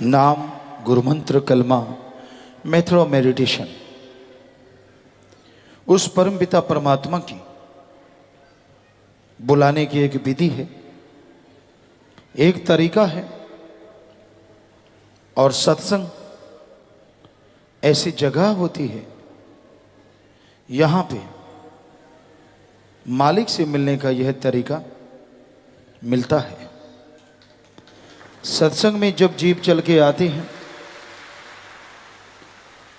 नाम, गुरुमंत्र, कलमा, method of meditation उस परम पिता परमात्मा की बुलाने की एक विधि है, एक तरीका है। और सत्संग ऐसी जगह होती है, यहां पे मालिक से मिलने का यह तरीका मिलता है। सत्संग में जब जीव चल के आते हैं,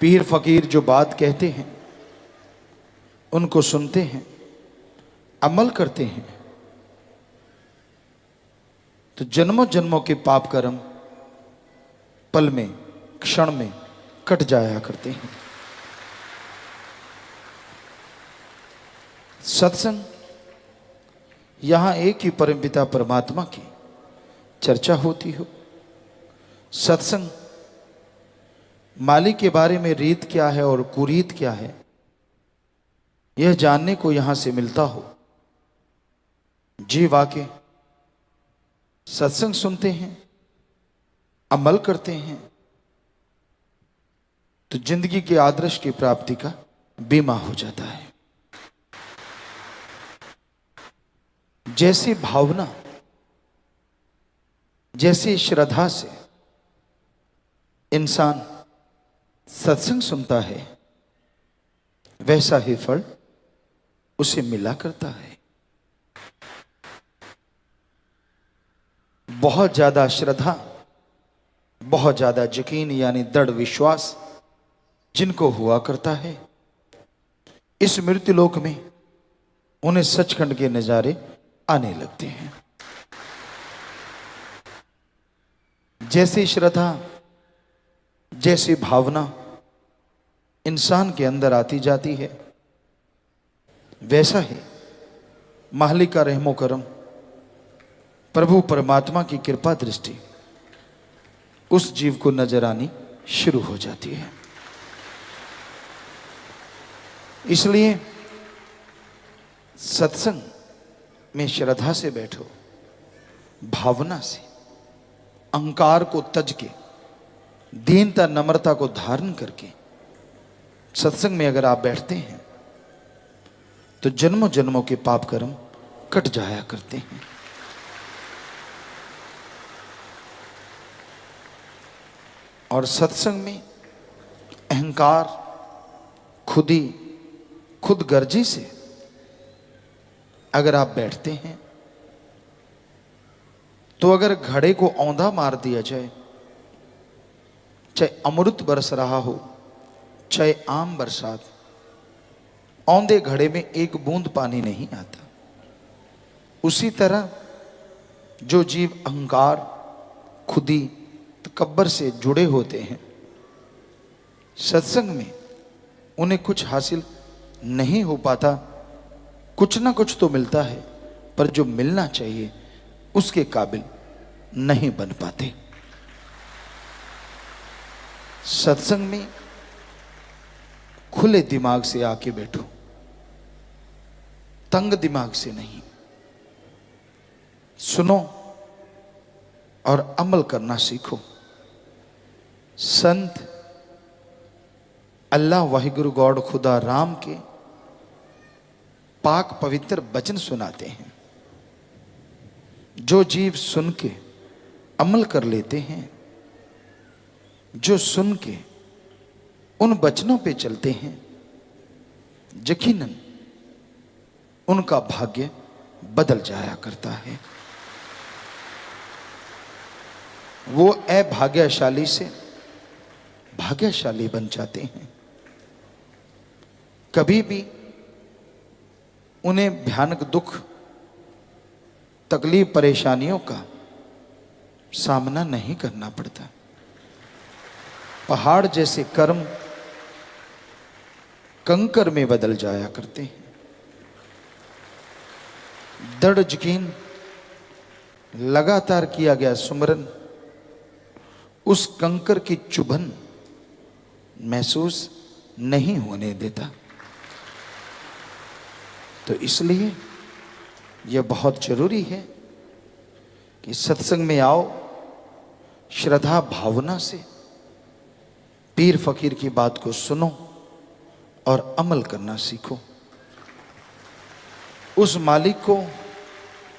पीर फकीर जो बात कहते हैं उनको सुनते हैं, अमल करते हैं, तो जन्मों जन्मों के पाप कर्म पल में, क्षण में कट जाया करते हैं। सत्संग यहां एक ही परमपिता परमात्मा की चर्चा होती हो। सत्संग मालिक के बारे में रीत क्या है और कुरीत क्या है, यह जानने को यहां से मिलता हो। जीव आके सत्संग सुनते हैं, अमल करते हैं, तो जिंदगी के आदर्श की प्राप्ति का बीमा हो जाता है। जैसी भावना, जैसी श्रद्धा से इंसान सत्संग सुनता है, वैसा ही फल उसे मिला करता है। बहुत ज्यादा श्रद्धा, बहुत ज्यादा यकीन यानी दृढ़ विश्वास जिनको हुआ करता है, इस मृत्युलोक में उन्हें सचखंड के नजारे आने लगते हैं। जैसी श्रद्धा, जैसी भावना इंसान के अंदर आती जाती है, वैसा ही मालिक का रहमो करम, प्रभु परमात्मा की कृपा दृष्टि उस जीव को नजर आनी शुरू हो जाती है। इसलिए सत्संग में श्रद्धा से बैठो, भावना से, अहंकार को तज के, दीनता नम्रता को धारण करके सत्संग में अगर आप बैठते हैं तो जन्मों जन्मों के पाप कर्म कट जाया करते हैं। और सत्संग में अहंकार, खुद गर्जी से अगर आप बैठते हैं तो अगर घड़े को औंधा मार दिया जाए, चाहे अमृत बरस रहा हो, चाहे आम बरसात, औंधे घड़े में एक बूंद पानी नहीं आता। उसी तरह जो जीव अहंकार, खुदी, तकब्बर से जुड़े होते हैं, सत्संग में उन्हें कुछ हासिल नहीं हो पाता। कुछ ना कुछ तो मिलता है, पर जो मिलना चाहिए उसके काबिल नहीं बन पाते। सत्संग में खुले दिमाग से आके बैठो, तंग दिमाग से नहीं। सुनो और अमल करना सीखो। संत अल्लाह वाहिगुरु गॉड खुदा राम के पाक पवित्र वचन सुनाते हैं। जो जीव सुन के अमल कर लेते हैं, जो सुन के उन वचनों पे चलते हैं, यकीनन उनका भाग्य बदल जाया करता है। वो अभाग्यशाली से भाग्यशाली बन जाते हैं। कभी भी उन्हें भयानक दुख, तकलीफ, परेशानियों का सामना नहीं करना पड़ता। पहाड़ जैसे कर्म कंकर में बदल जाया करते हैं। दृढ़ यकीन, लगातार किया गया सुमरन उस कंकर की चुभन महसूस नहीं होने देता। तो इसलिए यह बहुत जरूरी है कि सत्संग में आओ, श्रद्धा भावना से पीर फकीर की बात को सुनो और अमल करना सीखो। उस मालिक को,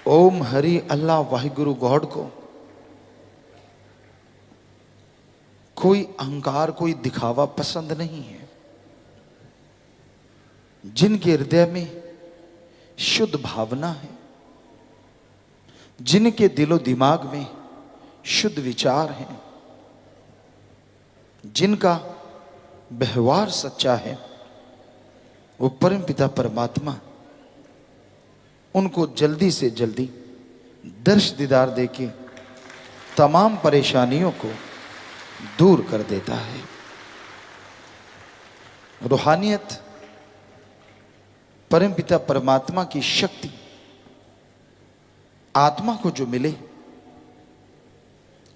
ओम हरि अल्लाह वाहिगुरु गॉड को कोई अहंकार, कोई दिखावा पसंद नहीं है। जिनके हृदय में शुद्ध भावना है, जिनके दिलो दिमाग में शुद्ध विचार हैं, जिनका व्यवहार सच्चा है, वो परम पिता परमात्मा उनको जल्दी से जल्दी दर्श दीदार देके तमाम परेशानियों को दूर कर देता है। रूहानियत, परम पिता परमात्मा की शक्ति आत्मा को जो मिले,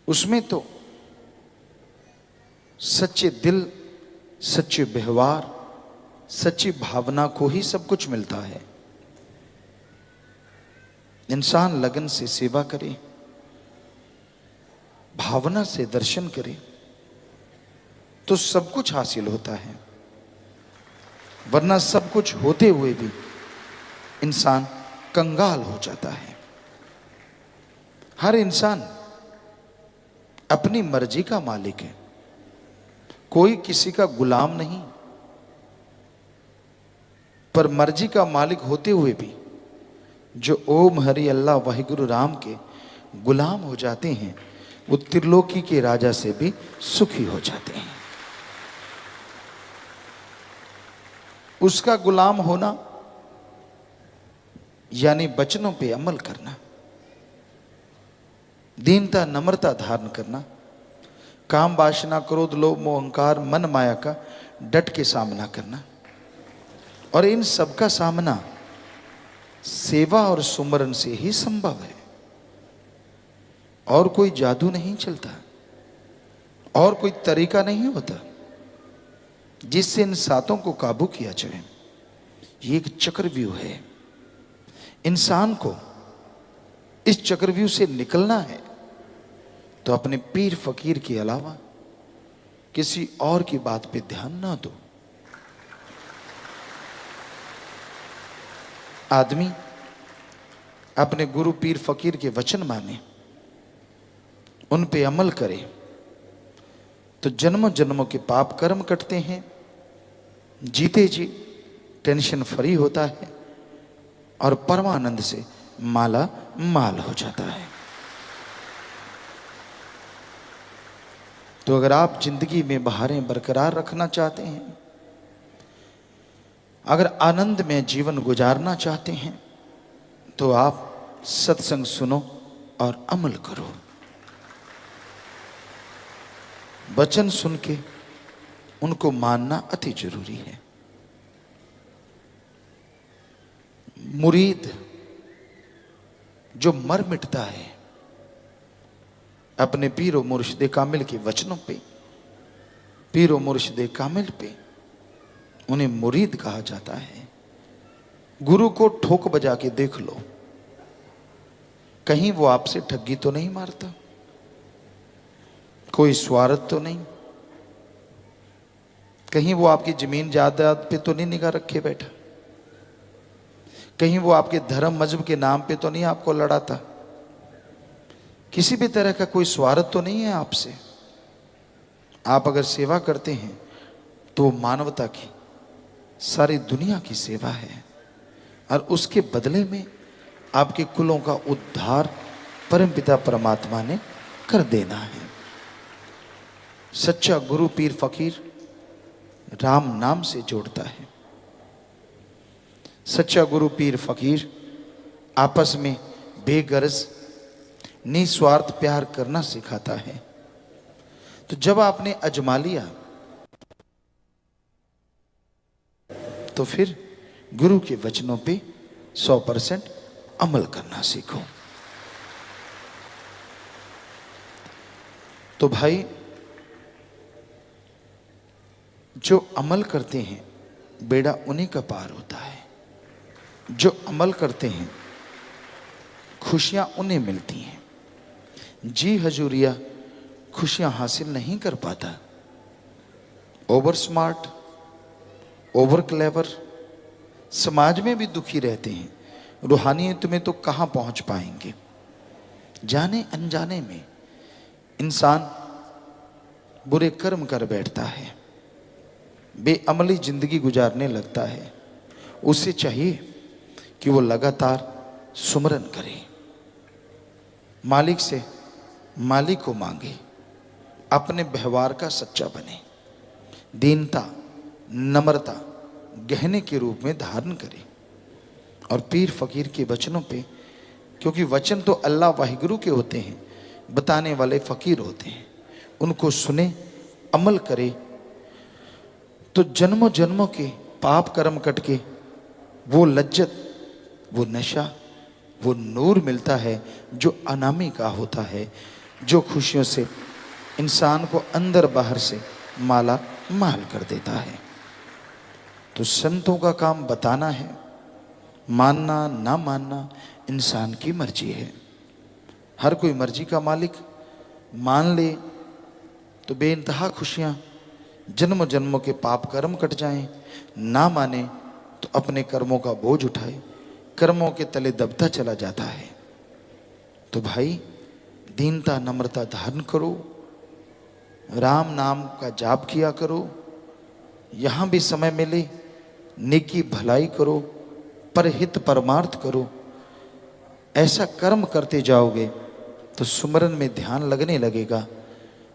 उसमें तो सच्चे दिल, सच्चे व्यवहार, सच्ची भावना को ही सब कुछ मिलता है। इंसान लगन से सेवा करे, भावना से दर्शन करे, तो सब कुछ हासिल होता है। वरना सब कुछ होते हुए भी इंसान कंगाल हो जाता है। हर इंसान अपनी मर्जी का मालिक है, कोई किसी का गुलाम नहीं। पर मर्जी का मालिक होते हुए भी जो ओम हरि अल्लाह वाहिगुरु राम के गुलाम हो जाते हैं, वो त्रिलोकी के राजा से भी सुखी हो जाते हैं। उसका गुलाम होना यानी वचनों पे अमल करना, दीनता नम्रता धारण करना, काम वासना क्रोध लोभ मोह अहंकार मन माया का डट के सामना करना। और इन सब का सामना सेवा और सुमरन से ही संभव है। और कोई जादू नहीं चलता, और कोई तरीका नहीं होता जिससे इन सातों को काबू किया जाए। ये एक चक्रव्यूह है। इंसान को इस चक्रव्यूह से निकलना है तो अपने पीर फकीर के अलावा किसी और की बात पे ध्यान ना दो। आदमी अपने गुरु पीर फकीर के वचन माने, उन पे अमल करे, तो जन्मों जन्मों के पाप कर्म कटते हैं, जीते जी टेंशन फ्री होता है और परमानंद से माला माल हो जाता है। तो अगर आप जिंदगी में बहारें बरकरार रखना चाहते हैं, अगर आनंद में जीवन गुजारना चाहते हैं, तो आप सत्संग सुनो और अमल करो। वचन सुन के उनको मानना अति जरूरी है। मुरीद जो मर मिटता है अपने पीरो मुर्शिदे कामिल के वचनों पे, पीरो मुर्शिदे कामिल पे, उन्हें मुरीद कहा जाता है। गुरु को ठोक बजा के देख लो, कहीं वो आपसे ठगी तो नहीं मारता, कोई स्वार्थ तो नहीं, कहीं वो आपकी जमीन जायदाद पे तो नहीं निगाह रखे बैठा, कहीं वो आपके धर्म मजहब के नाम पे तो नहीं आपको लड़ाता, किसी भी तरह का कोई स्वार्थ तो नहीं है आपसे। आप अगर सेवा करते हैं तो मानवता की, सारी दुनिया की सेवा है, और उसके बदले में आपके कुलों का उद्धार परमपिता परमात्मा ने कर देना है। सच्चा गुरु पीर फकीर राम नाम से जोड़ता है। सच्चा गुरु पीर फकीर आपस में बेगरज निस्वार्थ प्यार करना सिखाता है। तो जब आपने अजमा लिया तो फिर गुरु के वचनों पे 100% अमल करना सीखो। तो भाई, जो अमल करते हैं बेड़ा उन्हीं का पार होता है। जो अमल करते हैं खुशियां उन्हें मिलती हैं। जी हजूरिया खुशियां हासिल नहीं कर पाता। ओवर स्मार्ट, ओवर क्लेवर, समाज में भी दुखी रहते हैं, रूहानियत में तो कहां पहुंच पाएंगे। जाने अनजाने में इंसान बुरे कर्म कर बैठता है, बेअमली जिंदगी गुजारने लगता है। उसे चाहिए कि वो लगातार सुमरन करे, मालिक से मालिक को मांगे, अपने व्यवहार का सच्चा बने, दीनता नम्रता गहने के रूप में धारण करे और पीर फकीर के वचनों पे, क्योंकि वचन तो अल्लाह वाहिगुरु के होते हैं, बताने वाले फकीर होते हैं, उनको सुने, अमल करे तो जन्मों जन्मों के पाप कर्म कट के वो लज्जत, वो नशा, वो नूर मिलता है जो अनामी का होता है, जो खुशियों से इंसान को अंदर बाहर से माला माल कर देता है। तो संतों का काम बताना है, मानना ना मानना इंसान की मर्जी है। हर कोई मर्जी का मालिक, मान ले तो बेइंतहा खुशियां, जन्म जन्मों के पाप कर्म कट जाएं, ना माने तो अपने कर्मों का बोझ उठाए, कर्मों के तले दबता चला जाता है। तो भाई दीनता नम्रता धारण करो, राम नाम का जाप किया करो, यहाँ भी समय मिले नेकी भलाई करो, परहित परमार्थ करो। ऐसा कर्म करते जाओगे तो सुमरन में ध्यान लगने लगेगा,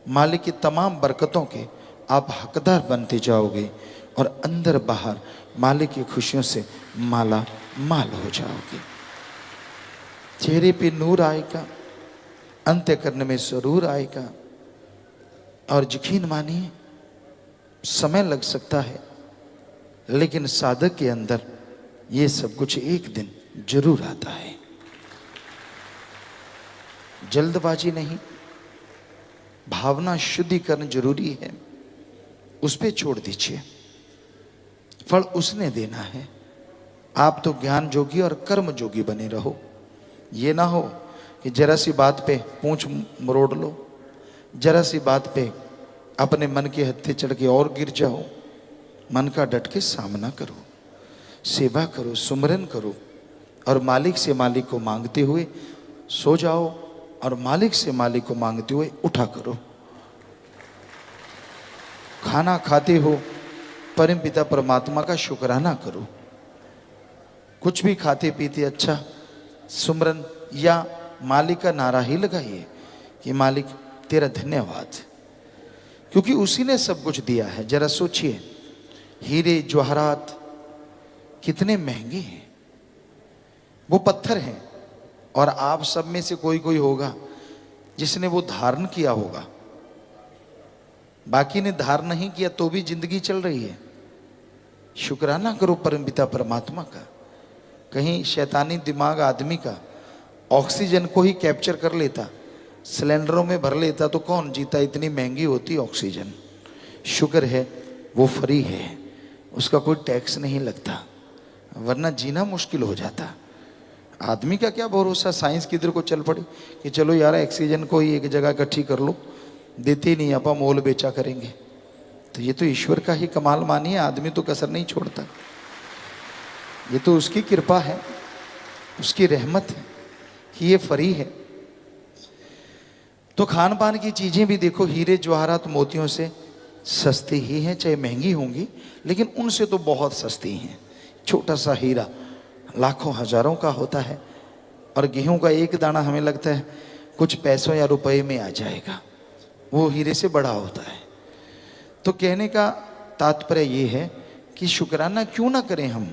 मालिक की तमाम बरकतों के आप हकदार बनते जाओगे और अंदर बाहर मालिक की खुशियों से माला माल हो जाओगे। चेहरे पे नूर आएगा, अंत्यकरण में सुरूर आएगा। और यकीन मानिए समय लग सकता है, लेकिन साधक के अंदर ये सब कुछ एक दिन जरूर आता है। जल्दबाजी नहीं, भावना शुद्धिकरण जरूरी है, उस पे छोड़ दीजिए, फल उसने देना है। आप तो ज्ञान जोगी और कर्म जोगी बने रहो। ये ना हो कि जरा सी बात पे पूंछ मरोड़ लो, जरा सी बात पे अपने मन के हत्थे चढ़ के और गिर जाओ। मन का डट के सामना करो, सेवा करो, सुमरन करो और मालिक से मालिक को मांगते हुए सो जाओ और मालिक से मालिक को मांगते हुए उठा करो। खाना खाते हो परम पिता परमात्मा का शुक्राना करो। कुछ भी खाते पीते अच्छा सुमरन या मालिक का नारा ही लगाइए कि मालिक तेरा धन्यवाद, क्योंकि उसी ने सब कुछ दिया है। जरा सोचिए, हीरे जवाहरात कितने महंगे हैं, वो पत्थर हैं और आप सब में से कोई कोई होगा जिसने वो धारण किया होगा, बाकी ने धारण नहीं किया तो भी जिंदगी चल रही है। शुक्राना करो परमपिता परमात्मा का। कहीं शैतानी दिमाग आदमी का ऑक्सीजन को ही कैप्चर कर लेता, सिलेंडरों में भर लेता तो कौन जीता, इतनी महंगी होती ऑक्सीजन। शुक्र है वो फ्री है, उसका कोई टैक्स नहीं लगता, वरना जीना मुश्किल हो जाता। आदमी का क्या भरोसा, साइंस किधर को चल पड़ी कि चलो यार ऑक्सीजन को ही एक जगह इकट्ठी कर लो, देते नहीं आपा मोल बेचा करेंगे। तो ये तो ईश्वर का ही कमाल मानिए, आदमी तो कसर नहीं छोड़ता। ये तो उसकी कृपा है, उसकी रहमत है कि ये फ्री है। तो खान पान की चीजें भी देखो, हीरे जवाहरात मोतियों से सस्ती ही हैं, चाहे महंगी होंगी लेकिन उनसे तो बहुत सस्ती हैं। छोटा सा हीरा लाखों हजारों का होता है और गेहूं का एक दाना हमें लगता है कुछ पैसों या रुपए में आ जाएगा, वो हीरे से बड़ा होता है। तो कहने का तात्पर्य ये है कि शुक्राना क्यों ना करें हम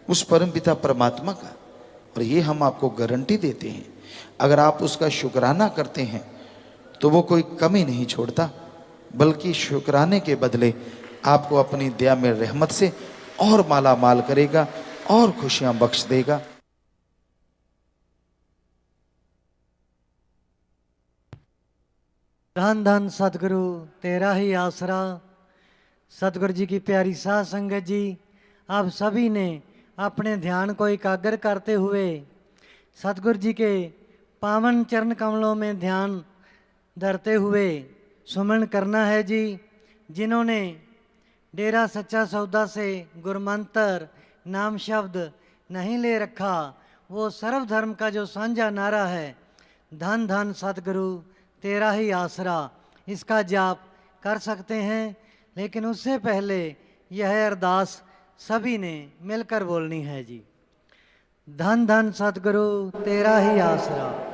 उस परमपिता परमात्मा का। और ये हम आपको गारंटी देते हैं, अगर आप उसका शुक्राना करते हैं तो वो कोई कमी नहीं छोड़ता, बल्कि शुक्राने के बदले आपको अपनी दया में रहमत से और माला माल करेगा और खुशियां बख्श देगा। धन धन सतगुरु तेरा ही आसरा। सतगुरु जी की प्यारी साध संगत जी, आप सभी ने अपने ध्यान को एकाग्र करते हुए सतगुरु जी के पावन चरण कमलों में ध्यान धरते हुए सुमन करना है जी। जिन्होंने डेरा सच्चा सौदा से गुरमंत्र नाम शब्द नहीं ले रखा, वो सर्वधर्म का जो साझा नारा है, धन धन सतगुरु तेरा ही आसरा, इसका जाप कर सकते हैं। लेकिन उससे पहले यह अरदास सभी ने मिलकर बोलनी है जी। धन धन सतगुरु तेरा ही आसरा।